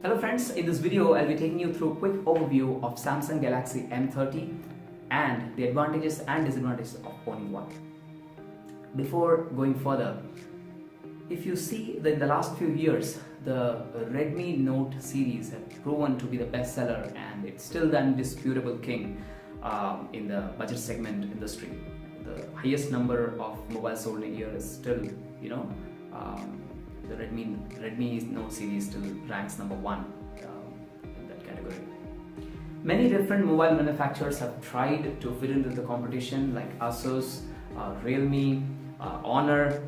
Hello friends, in this video I'll be taking you through a quick overview of Samsung Galaxy M30 and the advantages and disadvantages of owning one. Before going further, if you see that in the last few years the Redmi Note series have proven to be the bestseller and it's still the undisputable king in the budget segment industry. The highest number of mobiles sold in a year is still, the Redmi Note series still ranks number one in that category. Many different mobile manufacturers have tried to fit into the competition, like Asus, Realme, Honor,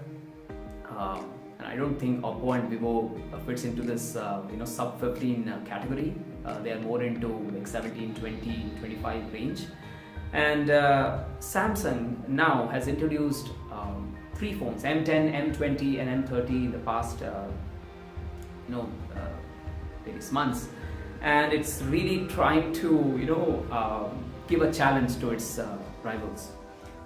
and I don't think Oppo and Vivo fits into this sub 15 category. They are more into like 17, 20, 25 range. And Samsung now has introduced three phones, M10, M20 and M30 in the past various months, and it's really trying to give a challenge to its rivals.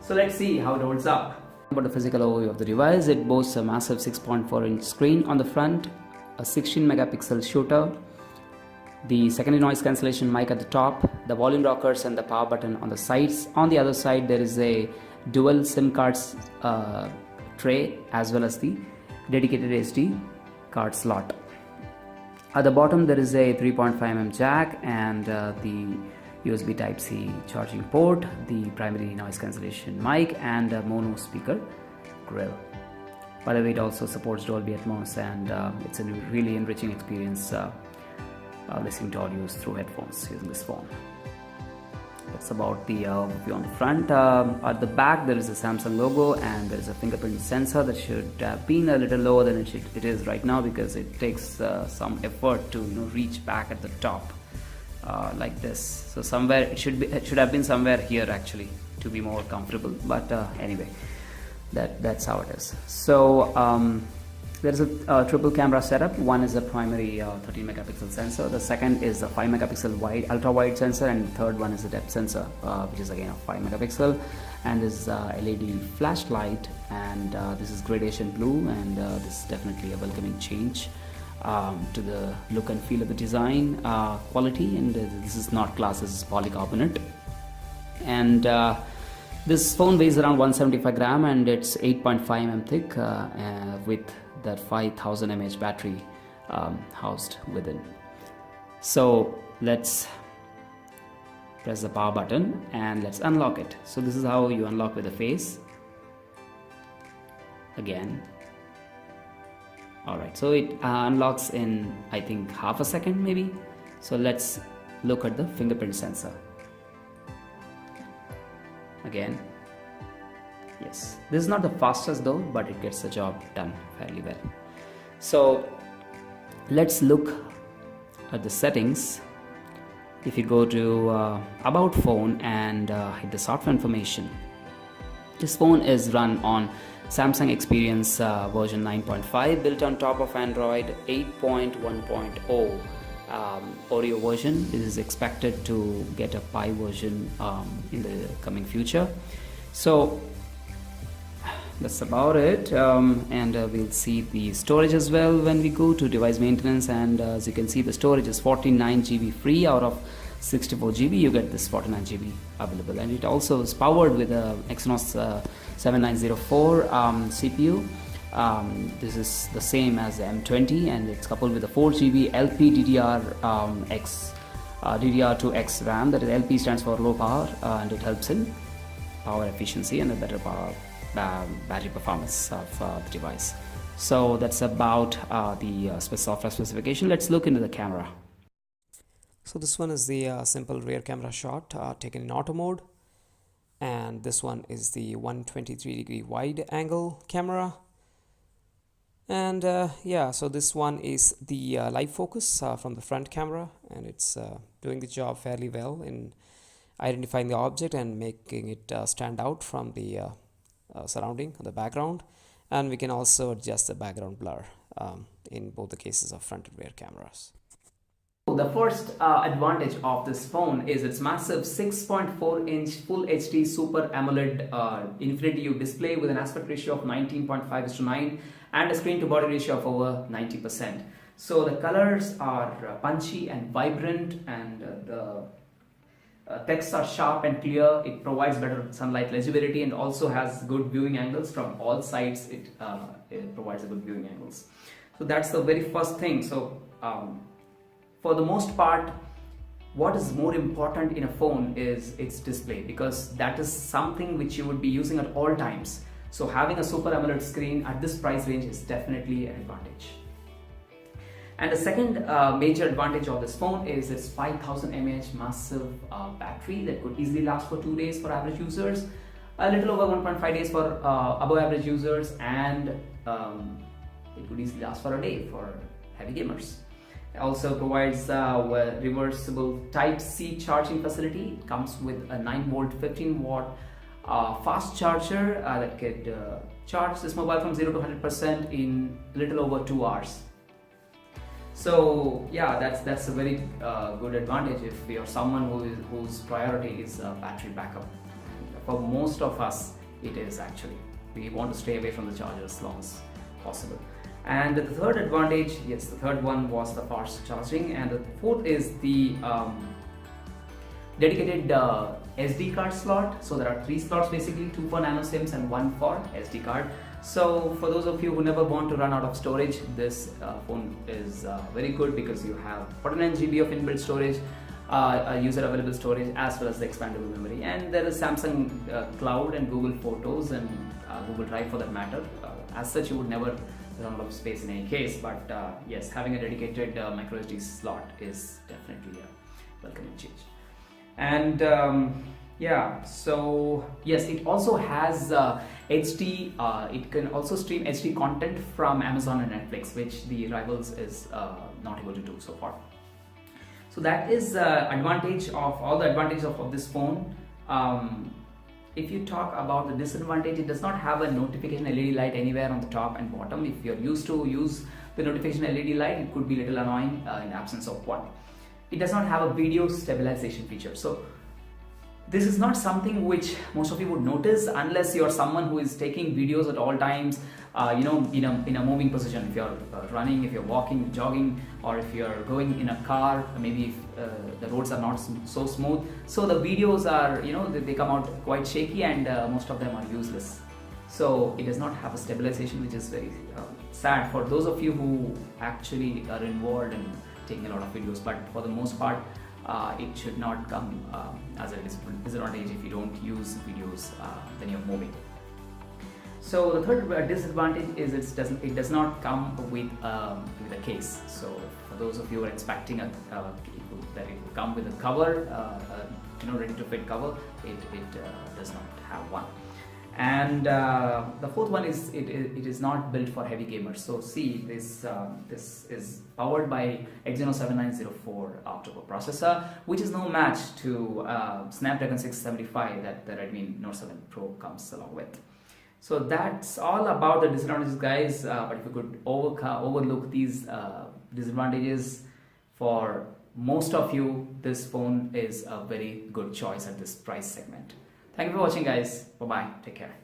So let's see how it holds up. About the physical overview of the device, it boasts a massive 6.4-inch screen on the front, a 16-megapixel shooter, the secondary noise cancellation mic at the top, the volume rockers and the power button on the sides. On the other side there is a dual SIM cards tray as well as the dedicated SD card slot. At the bottom there is a 3.5mm jack and the USB Type-C charging port, the primary noise cancellation mic and a mono speaker grill. By the way, it also supports Dolby Atmos and it's a really enriching experience listening to audios through headphones using this phone. That's about the overview on the front. At the back there is a Samsung logo and there is a fingerprint sensor that should have been a little lower than it is right now, because it takes some effort to reach back at the top like this. So somewhere it should have been somewhere here actually to be more comfortable, but anyway, that's how it is. So there is a triple camera setup. One is a primary 13 megapixel sensor, the second is a 5 megapixel wide ultra wide sensor, and the third one is a depth sensor which is again a 5 megapixel, and is LED flashlight, and this is gradation blue, and this is definitely a welcoming change to the look and feel of the design quality. And this is not glass, this is polycarbonate, and this phone weighs around 175 gram and it's 8.5 mm thick with that 5000 mAh battery housed within. So let's press the power button and let's unlock it. So this is how you unlock with the face. Again, alright, so it unlocks in I think half a second maybe. So let's look at the fingerprint sensor. Again, yes, this is not the fastest though, but it gets the job done fairly well. So let's look at the settings. If you go to about phone and hit the software information, this phone is run on Samsung Experience version 9.5, built on top of Android 8.1.0 Oreo version. It is expected to get a Pie version in the coming future. So that's about it, and we'll see the storage as well when we go to device maintenance. And as you can see, the storage is 49 GB free out of 64 GB. You get this 49 GB available, and it also is powered with a Exynos 7904 CPU. This is the same as the M20, and it's coupled with a 4 GB LP DDR2X RAM. That is, LP stands for low power, and it helps in power efficiency and a better battery performance of the device. So that's about the software specification. Let's look into the camera. So this one is the simple rear camera shot taken in auto mode, and this one is the 123-degree wide angle camera. And so this one is the live focus from the front camera, and it's doing the job fairly well in identifying the object and making it stand out from the surrounding, the background. And we can also adjust the background blur in both the cases of front and rear cameras. The first advantage of this phone is its massive 6.4-inch Full HD Super Amoled Infinity U display with an aspect ratio of 19.5:9 and a screen to body ratio of over 90%. So the colors are punchy and vibrant, and the texts are sharp and clear. It provides better sunlight legibility and also has good viewing angles from all sides. It provides a good viewing angles. So that's the very first thing. So for the most part, what is more important in a phone is its display, because that is something which you would be using at all times. So having a Super AMOLED screen at this price range is definitely an advantage. And the second major advantage of this phone is its 5000 mAh massive battery that could easily last for 2 days for average users, a little over 1.5 days for above average users, and it could easily last for a day for heavy gamers. It also provides a reversible Type-C charging facility. It comes with a 9-volt 15-watt fast charger that could charge this mobile from 0 to 100% in a little over 2 hours. So yeah, that's a very good advantage if you're someone whose priority is battery backup. For most of us, it is actually. We want to stay away from the charger as long as possible. And the third advantage, yes, the third one was the fast charging, and the fourth is the dedicated SD card slot. So there are 3 slots basically, 2 for nano SIMs and 1 for SD card. So for those of you who never want to run out of storage, this phone is very good, because you have 49 GB of inbuilt storage, user available storage, as well as the expandable memory. And there is Samsung Cloud and Google Photos and Google Drive for that matter. As such, you would never run out of space in any case, but yes, having a dedicated micro SD slot is definitely a welcome change. And yeah, so yes, it also has HD, it can also stream HD content from Amazon and Netflix, which the Rivals is not able to do so far. So that is advantage of all the advantages of this phone. If you talk about the disadvantage, it does not have a notification LED light anywhere on the top and bottom. If you're used to use the notification LED light, it could be a little annoying in absence of one. It does not have a video stabilization feature. So this is not something which most of you would notice unless you're someone who is taking videos at all times, you know, in a moving position. If you're running, if you're walking, jogging, or if you're going in a car, maybe if the roads are not so smooth. So the videos are, you know, they come out quite shaky, and most of them are useless. So it does not have a stabilization, which is very sad for those of you who actually are involved in taking a lot of videos. But for the most part, it should not come as a disadvantage if you don't use videos when you're moving. So the third disadvantage is it does not come with a case. So for those of you who are expecting that it will come with a cover, ready to fit cover, it does not have one. And the fourth one is it is not built for heavy gamers. So see, this is powered by Exynos 7904 octa-core processor, which is no match to Snapdragon 675 that the Redmi Note 7 Pro comes along with. So that's all about the disadvantages, guys. But if you could overlook these disadvantages, for most of you, this phone is a very good choice at this price segment. Thank you for watching, guys. Bye bye. Take care.